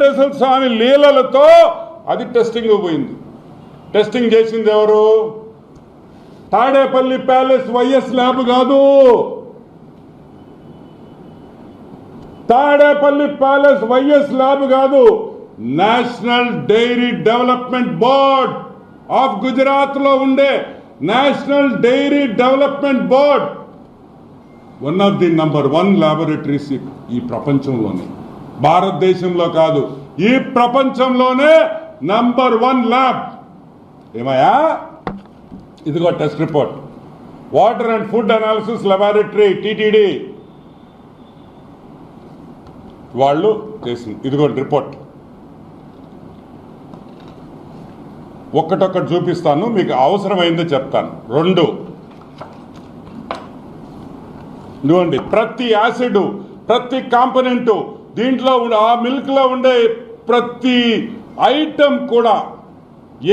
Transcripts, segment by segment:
వెంకటేశ్వర స్వామి లీలలతో అది టెస్టింగ్ పోయింది. టెస్టింగ్ చేసింది ఎవరు? తాడేపల్లి ప్యాలెస్ వైఎస్ ల్యాబ్ కాదు, తాడేపల్లి ప్యాలెస్ వైఎస్ ల్యాబ్ కాదు, national dairy development board of Gujarat లో ఉండే national dairy development board one of the number 1 laboratories ఈ ప్రపంచంలోనే, భారతదేశంలో కాదు, ఈ ప్రపంచంలోనే నంబర్ 1 ల్యాబ్. ఏమయ్యా, ఇదిగో test report, water and food analysis laboratory TTD వాళ్ళు చేసింది. ఇదిగో రిపోర్ట్, ఒక్కటొక్కటి చూపిస్తాను, మీకు అవసరమైందో చెప్తాను. 2 ఇదిగోండి, ప్రతి యాసిడ్, ప్రతి కాంపోనెంటు, దీంట్లో ఆ మిల్క్ లో ఉండే ప్రతి ఐటమ్ కూడా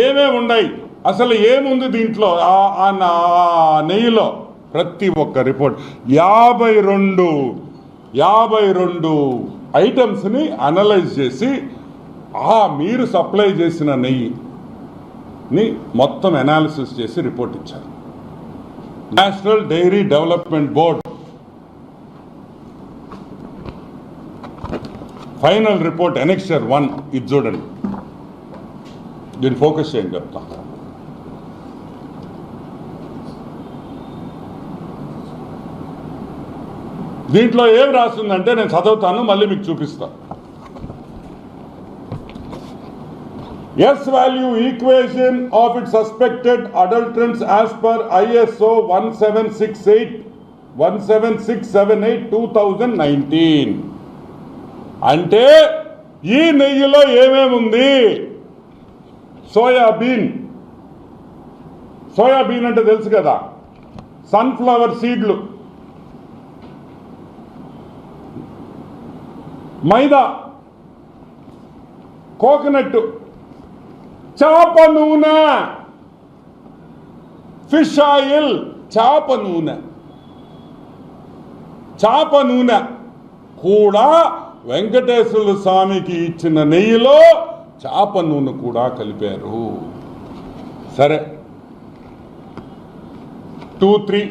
ఏమేమి ఉన్నాయి, అసలు ఏముంది దీంట్లో, ఆ నెయ్యిలో, ప్రతి ఒక్క రిపోర్ట్ 52 ఐటమ్స్ని అనలైజ్ చేసి మీరు సప్లై చేసిన నెయ్యిని మొత్తం అనాలిసిస్ చేసి రిపోర్ట్ ఇచ్చారు. National dairy development board final report annexure 1 ఇది చూడండి, దీన్ని ఫోకస్ చేయండి చెప్తా. దీంట్లో ఏం రాస్తుందంటే నేను చదువుతాను, మళ్ళీ మీకు చూపిస్తా. S value equation of it suspected adulterants as per ISO 17678 2019. అంటే ఈ నెయ్యిలో ఏమేముంది? సోయాబీన్ అంటే తెలుసు కదా, సన్ఫ్లవర్ సీడ్లు, మైదా, కోకోనట్, చేప నూనె, ఫిష్ ఆయిల్, చేప నూనె కూడా వెంకటేశ్వర స్వామికి ఇచ్చిన నెయ్యిలో చేప నూనె కూడా కలిపారు. సరే, 2-3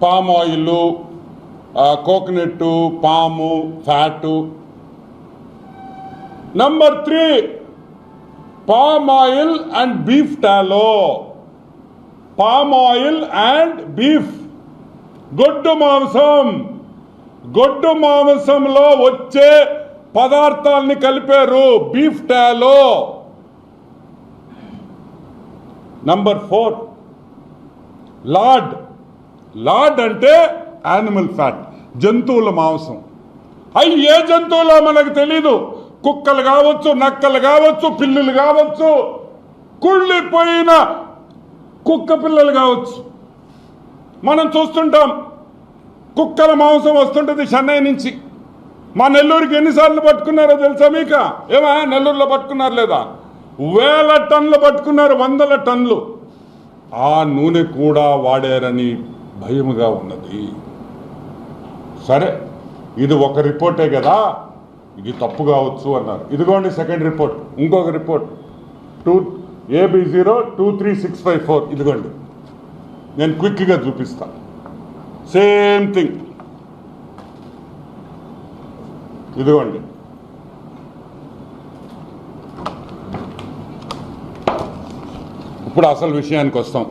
పామ్ ఆయిల్, కోకోనట్, పాము, fat. Number 3 palm oil and beef టాలో, palm oil and beef, గొడ్డు మాంసంలో వచ్చే పదార్థాలని కలిపారు బీఫ్ టాలో. నంబర్ 4 లాడ్ అంటే యానిమల్ ఫ్యాట్, జంతువుల మాంసం. ఏ జంతువులో మనకు తెలీదు, కుక్కలు కావచ్చు, నక్కలు కావచ్చు, పిల్లులు కావచ్చు, కుళ్ళిపోయిన కుక్క పిల్లలు కావచ్చు. మనం చూస్తుంటాం, కుక్కల మాంసం వస్తుంటుంది చెన్నై నుంచి. మా నెల్లూరుకి ఎన్నిసార్లు పట్టుకున్నారో తెలుసా మీకు? నెల్లూరులో పట్టుకున్నారు లేదా? 1000 టన్నులు పట్టుకున్నారు, 100 టన్నులు. ఆ నూనె కూడా వాడారని భయముగా ఉన్నది. సరే, ఇది ఒక రిపోర్టే కదా, ఇది తప్పు కావచ్చు అన్నారు. ఇదిగోండి సెకండ్ రిపోర్ట్, ఇంకొక రిపోర్ట్ AB02365 ఇదిగోండి, నేను క్విక్గా చూపిస్తాను. సేమ్ థింగ్, ఇదిగోండి. ఇప్పుడు అసలు విషయానికి వస్తాం.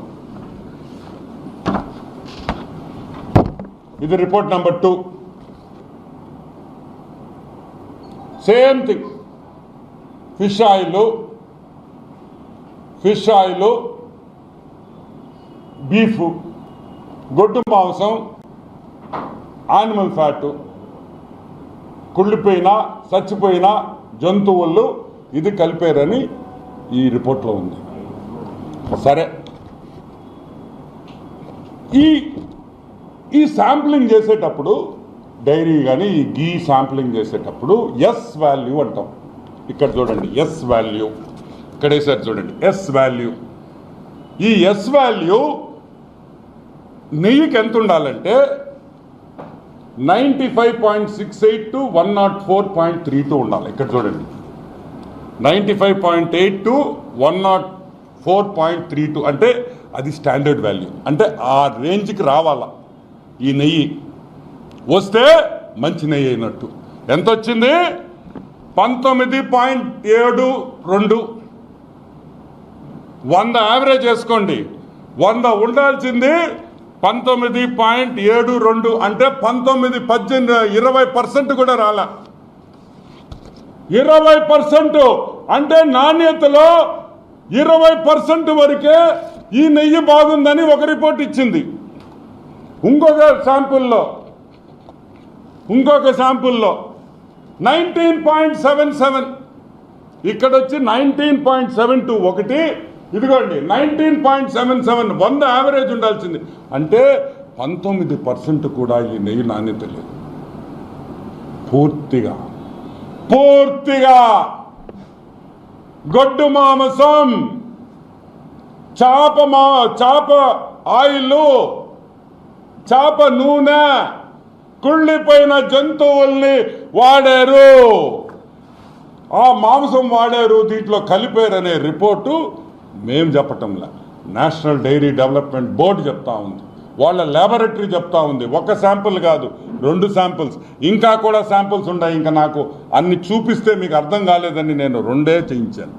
ఇది report number 2, same thing. Fish oil, beef, గొడ్డు మాంసం, యానిమల్ ఫ్యాట్, కుళ్ళిపోయిన చచ్చిపోయిన జంతువులు ఇది కలిపారని ఈ రిపోర్ట్లో ఉంది. సరే, ఈ శాంప్లింగ్ చేసేటప్పుడు, డైరీ కానీ ఈ గీ శాంప్లింగ్ చేసేటప్పుడు ఎస్ వాల్యూ అంటాం. ఇక్కడ చూడండి, ఎస్ వాల్యూ ఇక్కడ వేసారు చూడండి, ఎస్ వాల్యూ. ఈ ఎస్ వాల్యూ నెయ్యికి ఎంత ఉండాలంటే 95.68 to 104.32 ఉండాలి. ఇక్కడ చూడండి, 95.8 టు 104.32 అంటే అది స్టాండర్డ్ వాల్యూ. అంటే ఆ రేంజ్కి రావాలా ఈ నెయ్యి, వస్తే మంచి నెయ్యి అయినట్టు. ఎంత వచ్చింది? 19.72. 100 యావరేజ్ వేసుకోండి. 100 ఉండాల్సింది 19.72. అంటే 19, 18, 20% కూడా రాలా. 20% అంటే నాణ్యతలో 20% వరకే ఈ నెయ్యి బాగుందని ఒక రిపోర్ట్ ఇచ్చింది. ఇంకొక శాంపుల్లో 19.77, ఇక్కడ వచ్చి 19.72 ఒకటి, ఇదిగోండి 19.77. 100 యావరేజ్ ఉండాల్సింది. అంటే 19% కూడా ఈ నెయ్యి నాణ్యత లేదు. పూర్తిగా గొడ్డు మాంసం, చాప ఆయిల్, చాప నూనె, కుళ్ళిపోయిన జంతువుల్ని వాడారు, ఆ మాంసం వాడారు, దీంట్లో కలిపారనే రిపోర్టు మేం చెప్పటంలా, నేషనల్ డైరీ డెవలప్మెంట్ బోర్డు చెప్తా ఉంది, వాళ్ళ ల్యాబొరేటరీ చెప్తా ఉంది. ఒక శాంపుల్ కాదు, 2 శాంపుల్స్, ఇంకా కూడా శాంపుల్స్ ఉన్నాయి. ఇంకా నాకు అన్ని చూపిస్తే మీకు అర్థం కాలేదని నేను 2 చేయించాను.